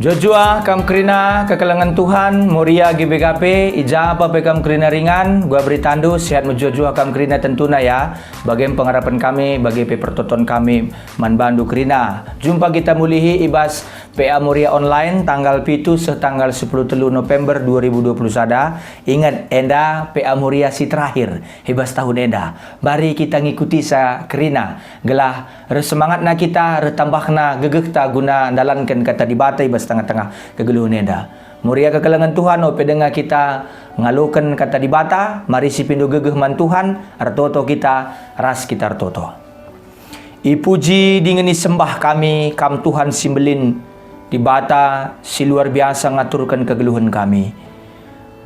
Jojua kam kerina kekelangan Tuhan, Moria GBKP, ija apa kam kerina ringan, gua beri tandu, sehat mujojua kam kerina tentuna ya, bagi pengharapan kami, bagi pertonton kami, man bandu kerina. Jumpa kita mulihi ibas PA Moria online, tanggal pitu setanggal 10 November 2020 sada. Ingat, enda PA Moria si terakhir, ibas tahun enda. Mari kita ngikuti sa kerina, gelah resemangat na kita, retambah na gegek ta guna dalankan kata dibata ibas tengah-tengah kegeluhan enda. Muria kekelangan Tuhan ope dengar kita ngalukan kata dibata, mari si pindu gegeh man Tuhan, artoto kita, ras kita artoto. Ipuji dengan sembah kami, kam Tuhan simbelin dibata si luar biasa ngaturkan kegeluhan kami.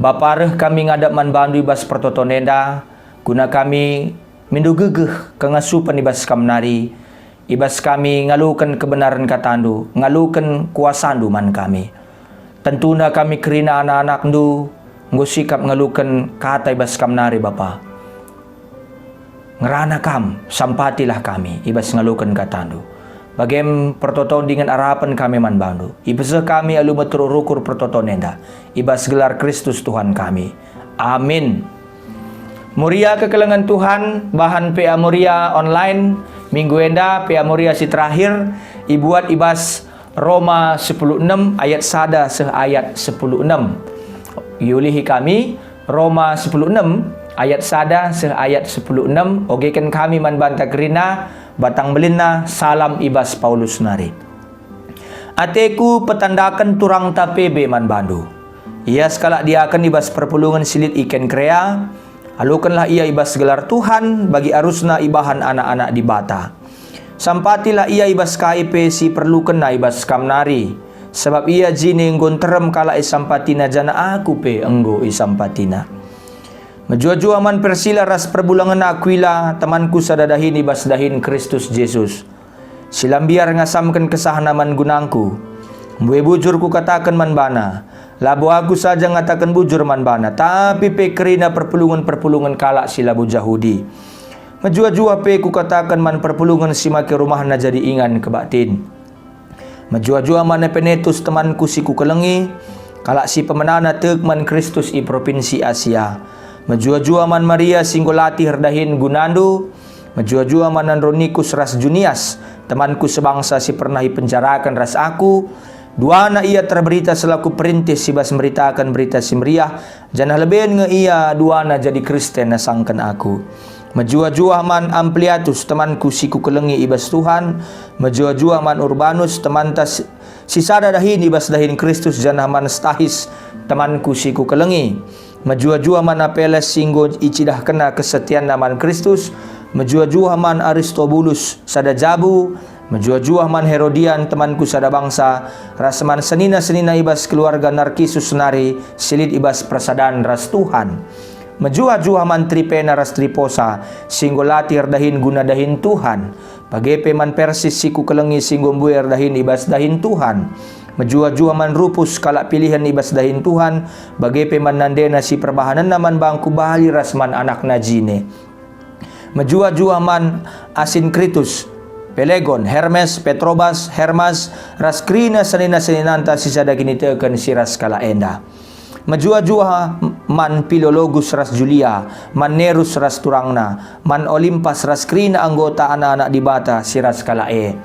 Bapareh kami ngadap man bandu ibas pertoto nenda, guna kami mindu gegeh kengasupan ibas kamnari, ibas kami ngalukan kebenaran katandu, ngalukan kuasandu man kami. Tentuna kami kerina anak-anak ndu, ngusikap ngalukan kata ibas kamnari Bapa. Ngerana kam, sampatilah kami, ibas ngalukan katandu. Bagem pertoto dengan harapan kami man bandu. Ibas kami alu rukur pertoto nenda, ibas gelar Kristus Tuhan kami. Amin. Muria kekelangan Tuhan, bahan PA Moria online, minggu enda PA Moria si terakhir, ibuat ibas Roma 10:6 ayat sada ayat 10:6. Yulihi kami Roma 10:6 ayat sada ayat 10:6. Ogekan kami man banta kerina batang belina salam ibas Paulus nari. Ateku petandakan turang tapebe man bandu. Ia sekala dia akan ibas perpulungan silit ikan krea. Alukanlah ia ibas gelar Tuhan bagi arusna ibahan anak-anak di bata. Sampatilah ia ibas KIP si perlukan na ibas kamnari. Sebab ia jini enggon terem kala isampatina jana aku pe enggo isampatina. Menjua-jua man persila ras perbulangan Aquila temanku sadadahin ibas dahin Kristus Yesus. Silambiar ngasamkan kesahanaman gunangku. Mbue bujur ku katakan man bana. Labu aku saja ngatakan bujur man bana, tapi pe kerina perpulungan kala si labu Jahudi. Menjua-jua pe ku katakan man perpulungan si make rumah na jadi ingan kebatin. Menjua-jua man penetus temanku si ku kelengi, kala si pemenana teuk man Kristus i provinsi Asia. Menjua-jua man Maria singgolati herdahin gunandu. Menjua-jua man Andronikus ras Junias, temanku sebangsa si pernah penjarakan ras aku. Dua anak ia terberita selaku perintis sibas memberitakan berita simriah. Janah lebih nge ia dua anak jadi Kristen nasangkan aku. Menjua-jua man Ampliatus temanku siku kelengi ibas Tuhan. Menjua-jua man Urbanus teman tas sisada dahin ibas dahin Kristus. Janah man Stahis temanku siku kelengi. Menjua-jua man Apeles singgo icidah kena kesetiaan naman Kristus. Menjua-jua man Aristobulus sada jabu. Menjua-jua man Herodian temanku sada bangsa. Rasman senina-senina ibas keluarga Narkisus nari silid ibas persadaan ras Tuhan. Menjua-jua man Tripena ras Triposa singgolati dahin guna dahin Tuhan. Pagepe man Persis siku kelengi singgombuer dahin ibas dahin Tuhan. Menjua-jua man Rupus kalak pilihan ibas dahin Tuhan. Bagepe man Nandena si perbahanan naman bangku bahali rasman anak najine. Menjua-jua man Asinkritus, Pelegon, Hermes, Petrobas, Hermas, Raskrina senina-seninanta sisada gini teken siras kala enda. Menjua-jua man Pilologus ras Julia, man Nerus ras Turangna, man Olimpas ras Krina anggota anak-anak di bata siras kala e.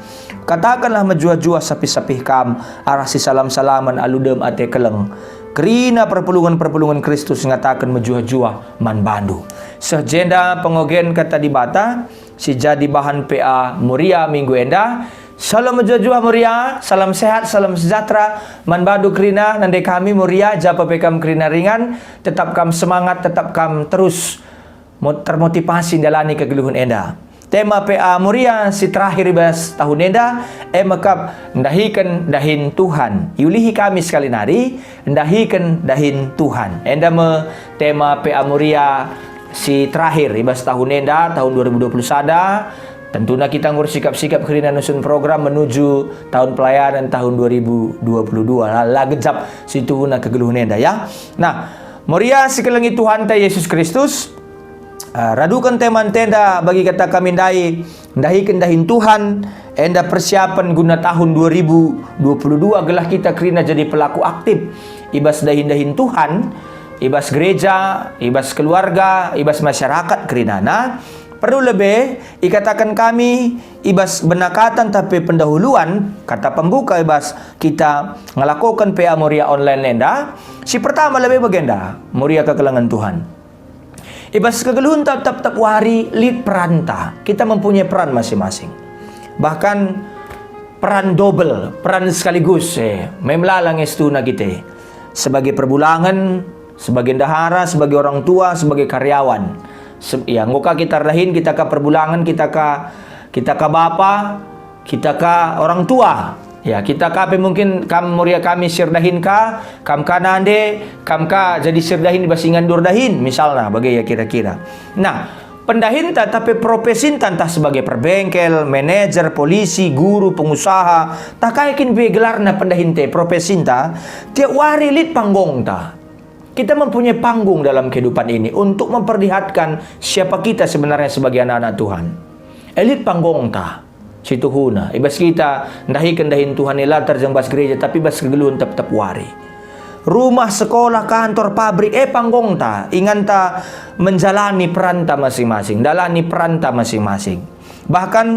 Katakanlah menjua-jua sapih-sapih kam arah si salam-salaman aludem ate keleng. Kerina perpulungan Kristus ngatakan menjua-jua man bandu. Sejenda pengogen kata di bata si jadi bahan PA Moria minggu enda. Salam menjua-jua Moria, salam sehat, salam sejahtera. Man badu kerina nande kami Moria japa pekam kerina ringan, tetap kam semangat, tetap kam terus termotivasi dalani kegeluhan enda. Tema PA Moria si terakhir ibas tahun enda emakap ndahikan dahin Tuhan. Yulihi kami sekali nari ndahikan dahin Tuhan. Enda me tema PA Moria si terakhir ibas tahun enda tahun 2020 sada. Tentunya kita ngurus sikap-sikap kerina nusun program menuju tahun pelayanan tahun 2022. Lagejap situ na kegeluhan enda ya. Nah, Moria sekelengi Tuhan ta Yesus Kristus. Radukan teman tenda bagi kata kami dahikan Tuhan, enda persiapan guna tahun 2022 gelah kita kerina jadi pelaku aktif ibas dahin Tuhan, ibas gereja, ibas keluarga, ibas masyarakat kerina. Nah, perlu lebih ikatakan kami ibas benakatan tapi pendahuluan kata pembuka ibas kita ngelakukan PA Moria online enda. Si pertama lebih bagenda Moria kegelangan Tuhan. Ibas kegeluhun tetap wari lead peranta. Kita mempunyai peran masing-masing. Bahkan peran double, peran sekaligus. Memlalang estuna kita. Sebagai perbulangan, sebagai dahara, sebagai orang tua, sebagai karyawan. Ya, ngoka kita rahin, kita ke perbulangan, kita ke bapa, kita ke orang tua. Ya, kita kape mungkin Moria kami sirdahin kam kanande, ka jadi sirdahin basingan durdahin misalnya bagai ya kira-kira. Nah, pendahin tapi profesin tantah sebagai perbengkel, manajer, polisi, guru, pengusaha, tak kayakin gelar na pendahin profesin tiap wari lit panggung ta. Kita mempunyai panggung dalam kehidupan ini untuk memperlihatkan siapa kita sebenarnya sebagai anak-anak Tuhan. Elit panggung ta. Situ huna ibas kita dahin Tuhan ilatar jang bas gereja tapi bas kegeluhun tetap wari. Rumah, sekolah, kantor, pabrik panggong ta ingan ta menjalani peranta masing-masing, dalani peranta masing-masing. Bahkan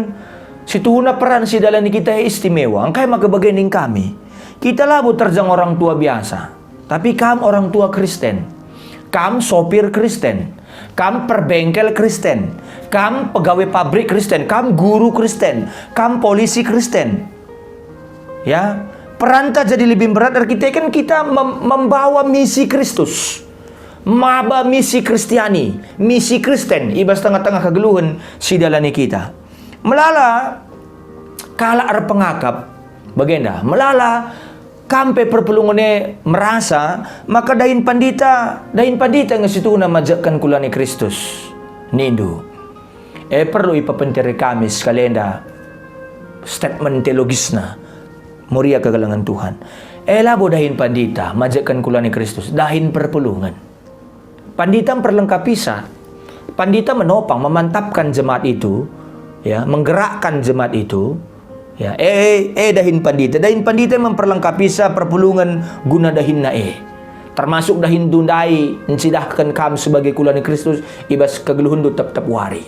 situ huna peran si dalani kita istimewa. Angkai magabagening kami. Kita labu terjang orang tua biasa, tapi kam orang tua Kristen. Kam sopir Kristen. Kam perbengkel Kristen, kam pegawai pabrik Kristen, kam guru Kristen, kam polisi Kristen. Ya, peranta jadi lebih berat dari kita membawa misi Kristus. Maba misi Kristiani, misi Kristen, ibas tengah-tengah kegeluhan si dalani kita. Melala kala ar pengakap, bagenda, melala kampe perpulungone merasa maka dahin pandita nga situ na majakkan kulani Kristus nindu perlu ipapentiri kami skalenda statement teologis na Moria kegelangan Tuhan labo dahin pandita majakkan kulani Kristus dahin perpulungan pandita perlengkapi pandita menopang memantapkan jemaat itu ya menggerakkan jemaat itu. Ya, dahin pandita memperlengkapi perpulungan guna dahin na termasuk dahin dundai mencidahkan kam sebagai kulani Kristus ibas kegeluhun tetap wari.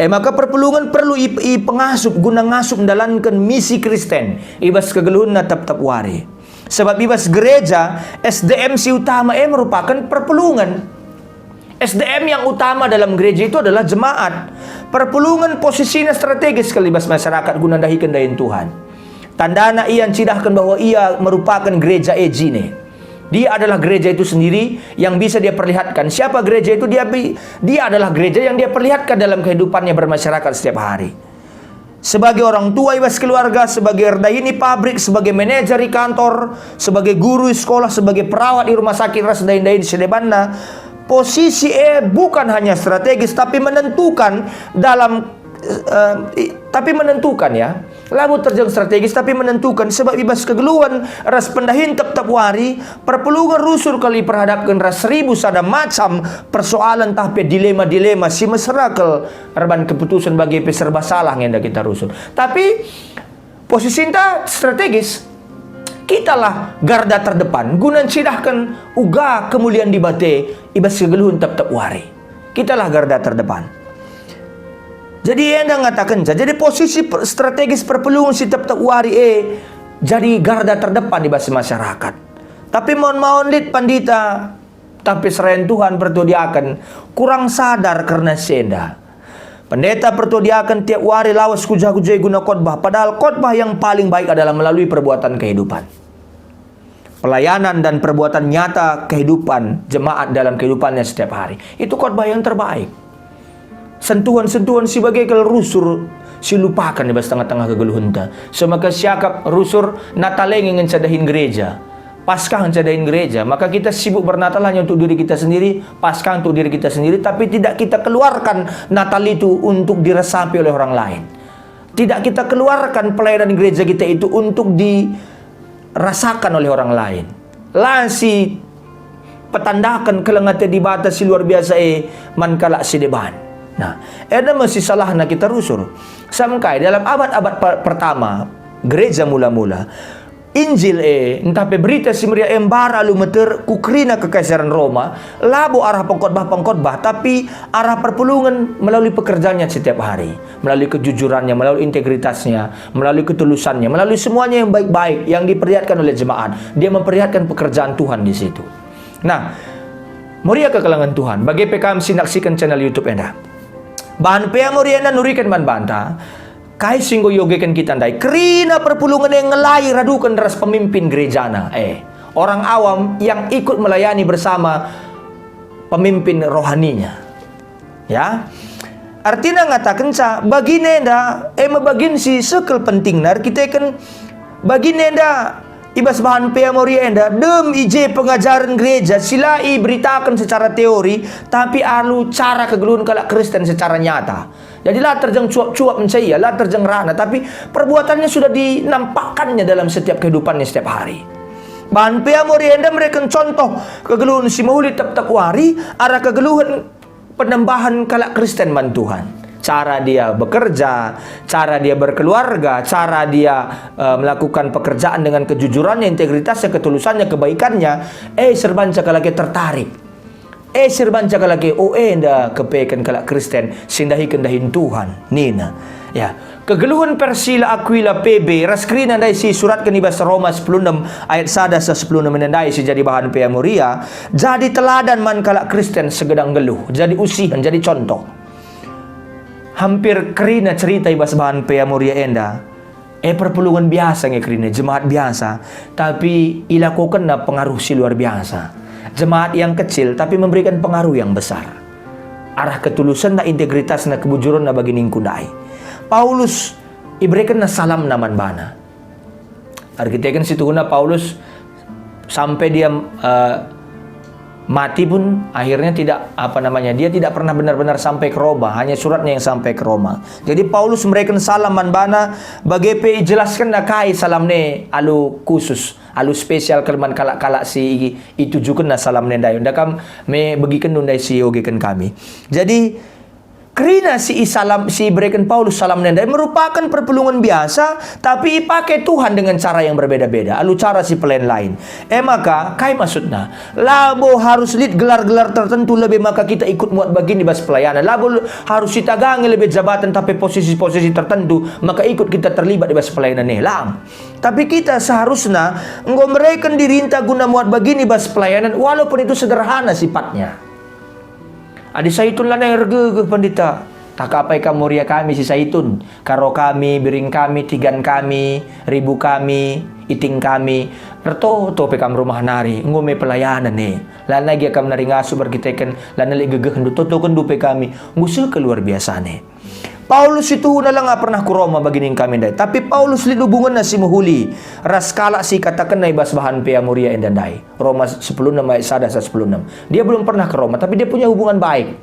Maka perpulungan perlu pengasup guna ngasup mendalankan misi Kristen ibas kegeluhun na tetap wari. Sebab ibas gereja SDM si utama merupakan perpulungan. SDM yang utama dalam gereja itu adalah jemaat. Perpulungan posisinya strategis kelibas masyarakat guna dahikan dahin Tuhan. Tandana ia cidahkan bahwa ia merupakan gereja ejine. Dia adalah gereja itu sendiri yang bisa dia perlihatkan. Siapa gereja itu? Dia adalah gereja yang dia perlihatkan dalam kehidupannya bermasyarakat setiap hari. Sebagai orang tua ibas keluarga, sebagai erdahini pabrik, sebagai manajer di kantor, sebagai guru di sekolah, sebagai perawat di rumah sakit ras dahin-dahin di Sedebanna. Posisi bukan hanya strategis tapi menentukan ya. Labu terjang strategis tapi menentukan sebab ibas kegeluhan ras pendahin tetap wari perpulungan rusul kali perhadapkan ras 1000 sada macam persoalan tapi dilema-dilema si meserakel reban keputusan bagi peserba salah yang kita rusul. Tapi posisi strategis. Kitalah garda terdepan guna cidahkan uga kemuliaan di bate ibas kegeluhun tetap wari. Kitalah garda terdepan. Jadi anda ngatakan jadi posisi strategis perpelungan si tetap wari jadi garda terdepan di base masyarakat. Tapi mohon lit pandita tapi serain Tuhan pertudiakan kurang sadar karena senda. Pendeta pertudiakan tiap wari lawas kujah-kujah guna khotbah. Padahal khotbah yang paling baik adalah melalui perbuatan kehidupan. Pelayanan dan perbuatan nyata kehidupan jemaat dalam kehidupannya setiap hari. Itu khotbah yang terbaik. Sentuhan-sentuhan sebagai kalau rusur silupakan di bawah tengah-tengah kegeluhunta. Semaka siakap rusur nataleng ingin cadahin gereja. Paskah mencadahin gereja, maka kita sibuk bernatal hanya untuk diri kita sendiri, Paskah untuk diri kita sendiri, tapi tidak kita keluarkan Natal itu untuk diresapi oleh orang lain. Tidak kita keluarkan pelayanan gereja kita itu untuk dirasakan oleh orang lain. Lah si petandakan kelengate dibatasi luar biasa man kalak si deban. Nah, ada masih salah na kita rusur. Sampai dalam abad-abad pertama, gereja mula-mula, Injil entah berita si Maria embara lu meter kukrina kekaisaran Roma, labo arah pengkhotbah, tapi arah perpulungan melalui pekerjaannya setiap hari, melalui kejujurannya, melalui integritasnya, melalui ketulusannya, melalui semuanya yang baik-baik yang diperlihatkan oleh jemaat. Dia memperlihatkan pekerjaan Tuhan di situ. Nah, Moria kekelangan Tuhan. Bagi PKM sinaksikan channel YouTube Anda. Bahan pea Moria anda nurikan ban banta. Kai singgo yogekan kita ndai kerina perpulungan yang ngelai radukan ras pemimpin gerejana orang awam yang ikut melayani bersama pemimpin rohaninya, ya. Artinya ngatakan sa bagi nenda bagin si sekel penting nar kita kan bagi nenda ibas bahan pea Moria enda dem ije pengajaran gereja silai beritakan secara teori tapi alu cara kegeluhan kalak Kristen secara nyata. Jadi lah terjang cuap-cuap mencaya, lah terjang rana, tapi perbuatannya sudah dinampakkannya dalam setiap kehidupannya setiap hari. Bahan pea Moria enda mereka contoh kegeluhan si mahuli tap-tap wari arah kegeluhan penambahan kalak Kristen man Tuhan. Cara dia bekerja, cara dia berkeluarga, cara dia melakukan pekerjaan dengan kejujurannya, integritasnya, ketulusannya, kebaikannya, serban cakalake tertarik. Serban cakalake enda kepekan kalak Kristen sindahi kendahin Tuhan. Nina. Ya, kegeluhan Persila Aquila PB raskrina dai si surat kenibas Roma 16 ayat 1 sa 10 menandai si jadi bahan pea Moria, jadi teladan man kalak Kristen segedang geluh, jadi usihan, jadi contoh. Hampir kerina cerita ibas bahan pea Moria enda perpulungan biasa kerina jemaat biasa tapi ilakukan na pengaruh si luar biasa, jemaat yang kecil tapi memberikan pengaruh yang besar arah ketulusan na integritas na kebujuran na bagi ningkundai. Paulus iberikan na salam naman bana arkitekan situhuna Paulus sampai dia mati pun akhirnya dia tidak pernah benar-benar sampai ke Roma, hanya suratnya yang sampai ke Roma. Jadi Paulus memberikan salam manbana bagi jelaskan nakai salam ne alu khusus, alu spesial kelman kalak-kalak si itu juga na salam ne dayon. Dakam me bagikan nundai si yogekan kami. Jadi kerina si berikan Paulus salam nendai merupakan perpulungan biasa tapi pakai Tuhan dengan cara yang berbeda-beda. Alu cara si pelayan lain. Maka kai maksudnya labo harus lead gelar-gelar tertentu lebih maka kita ikut muat begini bas pelayanan. Labo harus ditagangi lebih jabatan tapi posisi-posisi tertentu maka ikut kita terlibat di bas pelayanan lang. Tapi kita seharusnya ngomrekan dirinta guna muat begini bas pelayanan walaupun itu sederhana sifatnya. Adi saitun lah yang rege pandita. Tak kapai ka Moria kami si saitun. Karo kami, biring kami, tigan kami, ribu kami, iting kami. Nerto to pekam rumah nari. Ngume pelayanan Lana gia kam nari ngasu berkiteken. Lana li gegeh hendu toto kendu pe kami. Ngusul keluar biasa Paulus itu na lang pernah ku Roma bagining kami dai. Tapi Paulus hubungan na si muhuli. Raskala si katakan na ibas bahan pea Moria endandai. Roma 10:6 ayat 1 sa 10:6. Dia belum pernah ke Roma tapi dia punya hubungan baik.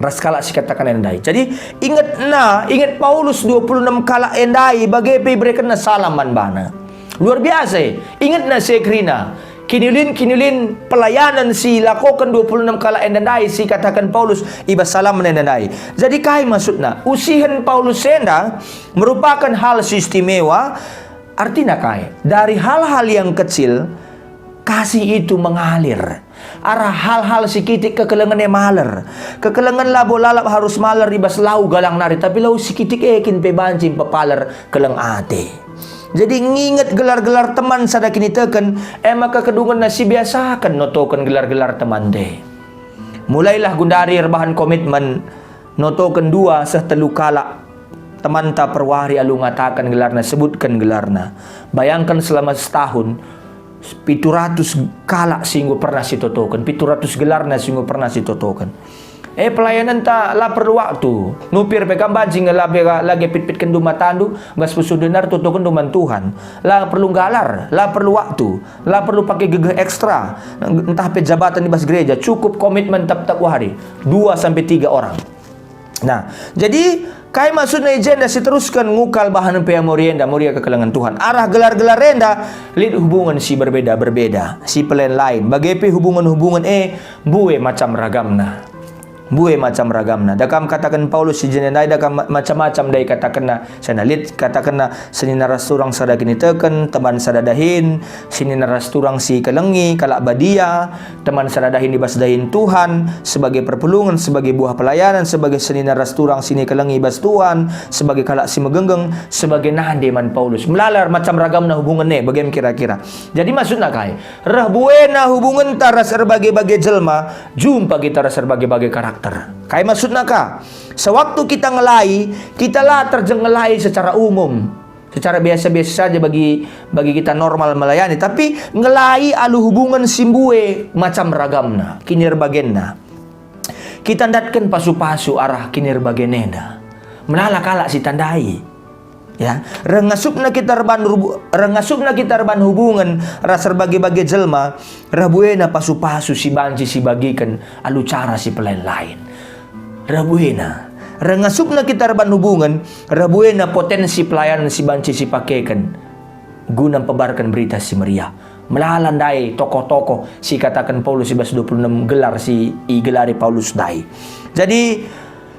Raskala si katakan endai. Jadi ingat Paulus 26 kala endai bagai berikan na salaman bana. Luar biasa Ingat na si Krina. Kinulin pelayanan si lakukan 26 kala endandai si katakan Paulus ibas salam endandai. Jadi kai maksudnya usihan Paulus enda merupakan hal istimewa. Artinya kai dari hal-hal yang kecil kasih itu mengalir arah hal-hal sikitik kekelengan maler kekelengan labo lalap harus maler ibas lau galang nari tapi lau sikitik ekin pebancing pepaler keleng ate. Jadi nginget gelar-gelar teman sada kini teken maka kedungan nasi biasakan notokan gelar-gelar teman deh. Mulailah gundari rebahan komitmen notokan 2 sehtelu kala teman ta perwari alu ngatakan gelarna sebutkan gelarna. Bayangkan selama setahun 700 kala singgo pernah si totokan 700 gelarna singgo pernah si totokan. Pelayanan ta la perlu waktu. Nupir pekam banjing lagi pit-pit kendu matandu bas pusudenar tutukan duman Tuhan. La perlu galar, la perlu waktu, la perlu pakai gegeh ekstra. Entah pejabatan di bas gereja, cukup komitmen tap-tap hari 2 sampai 3 orang. Nah, jadi Kai maksudnya agenda si teruskan ngukal bahan pea morienda moria kekelangan Tuhan. Arah gelar-gelar renda lid hubungan si berbeda-berbeda, si pelain lain. Bagaimana hubungan-hubungan buwe macam ragamna. Buwe macam ragamna. Dakam katakan Paulus si jenenai dakam macam-macam dai katakanna. Sana lid katakanna sini naras turang sada kini teken teman sadadahin, sini naras turang si kelengi kalak badia, teman sadadahin dibas dahin Tuhan sebagai perpulungan, sebagai buah pelayanan, sebagai seni naras turang sini kelengi bas Tuhan, sebagai kalak si megenggeng, sebagai nahan deman Paulus. Melalar macam ragamna hubungan bagaimana kira-kira. Jadi maksudnya kai, rah buena hubungan taras berbagai-bagai jelma, jumpa kita ras berbagai-bagai karakter. Kayak maksudnya kah? Sewaktu kita ngelai, kita lah terjengelai secara umum, secara biasa-biasa saja bagi kita normal melayani. Tapi ngelai alu hubungan simbue macam ragamna, kinir bagenna. Kita ndatkan pasu-pasu arah kinir bagenena. Menala kalak si tandai. Ya, rengasupna kita reban hubungan rasa bagi-bagi jelma rabuena pasu-pasu si banci si bagikan alu cara si pelain lain rabuena rengasupna kita reban hubungan rabuena potensi pelayanan si banci si pakaikan guna pebarkan berita si meriah melalandai tokoh-tokoh si katakan Paulus 26 gelar si gelari Paulus dai. Jadi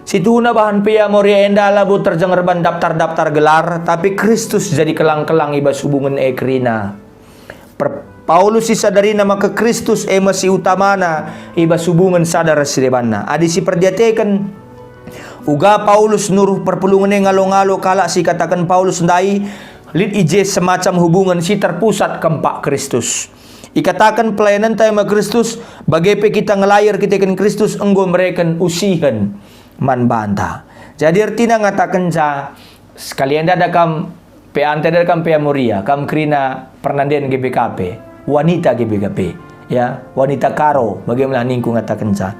situna bahan pia moria endala bu terjengerban daftar-daftar gelar, tapi Kristus jadi kelang-kelang ibas hubungan ekrina. Paulus sadari nama ke Kristus masih utamana ibas hubungan sadar sirebanna. Adi si perdiatekan uga Paulus nuruh perpulungan ngalo-ngalo kala si katakan Paulus ndai lid ije semacam hubungan si terpusat kempak Kristus. Ikatakan pelayanan tayo Kristus, bagaimana kita ngelayar kita kan Kristus enggo mereken usihan man banta. Jadi artinya ngatakan sa sekalian ada kam pe ante ada kam pe moria kam krina pernandian GBKP wanita GBKP ya wanita karo bagaimana ningku ngatakan sa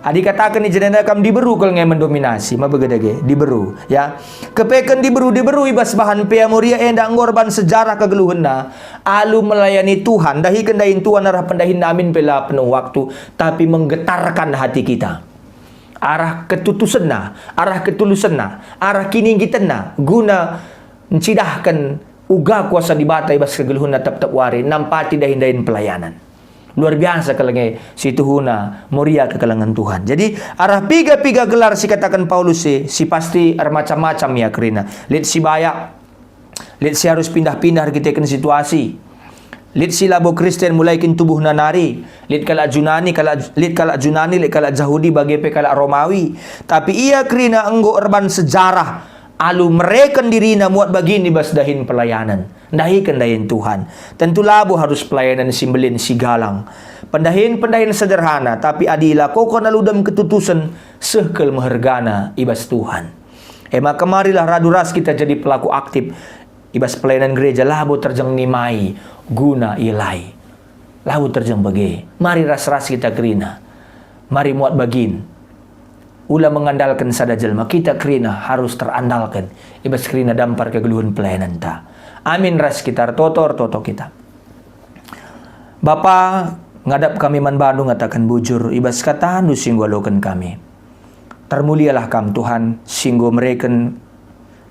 adi katakan ni jenenda kam diberu kal ngai mendominasi mabegedege diberu ya kepeken diberu ibas bahan pe moria enda ngorban sejarah kegeluhena alu melayani Tuhan dahi kendahin Tuhan arah pendahin namin pela penuh waktu tapi menggetarkan hati kita arah ketutusanna, arah ketulusanna, arah kininggitanna guna mencidahkan uga kuasa dibata ibas kegeluhuna tap-tap wari nampati dahin-dahin pelayanan. Luar biasa kalangnya situhuna moria kekalangan Tuhan. Jadi arah piga-piga gelar si katakan Paulus si pasti macam-macam ya kerina. Lihat si bayak, lihat si harus pindah-pindah kita ke situasi. Lid sila bo Kristen mulai kin tubuh nanari. Lid kala Junani, lid kala Yahudi bagi pe kala Romawi. Tapi ia krina enggo erban sejarah alu mereken dirina muat bagini bas dahin pelayanan. Dahikan dahin Tuhan. Tentu labo harus pelayanan simbelin si galang. Pendahin sederhana tapi adila kokon aludam ketutusan sehkel mehergana ibas Tuhan. Maka marilah raduras kita jadi pelaku aktif ibas pelayanan gereja labo terjeng nimai guna ilai lahu terjeng bagi mari ras-ras kita kerina mari muat bagin ulah mengandalkan sada jelma kita kerina harus terandalkan ibas kerina dampar kegeluhan pelayanan ta amin ras kita toto kita Bapa ngadap kami man Bandung ngatakan bujur ibas katahan du singgo alokan kami termulialah kam Tuhan singgo mereken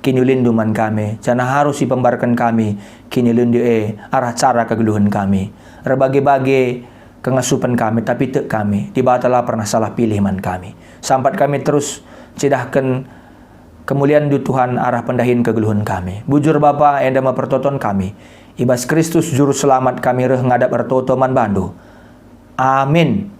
kinulinduman kami, jana harus dipembarkan kami, kinulindu arah cara kegeluhan kami, berbagai-bagai kengasupan kami, tapi tak kami, dibatala pernah salah pilih man kami, sampai kami terus cidahkan kemuliaan du Tuhan arah pendahin kegeluhan kami, bujur Bapa enda pertoton kami, ibas Kristus juru selamat kami reh ngadap bertoto man bandu, amin.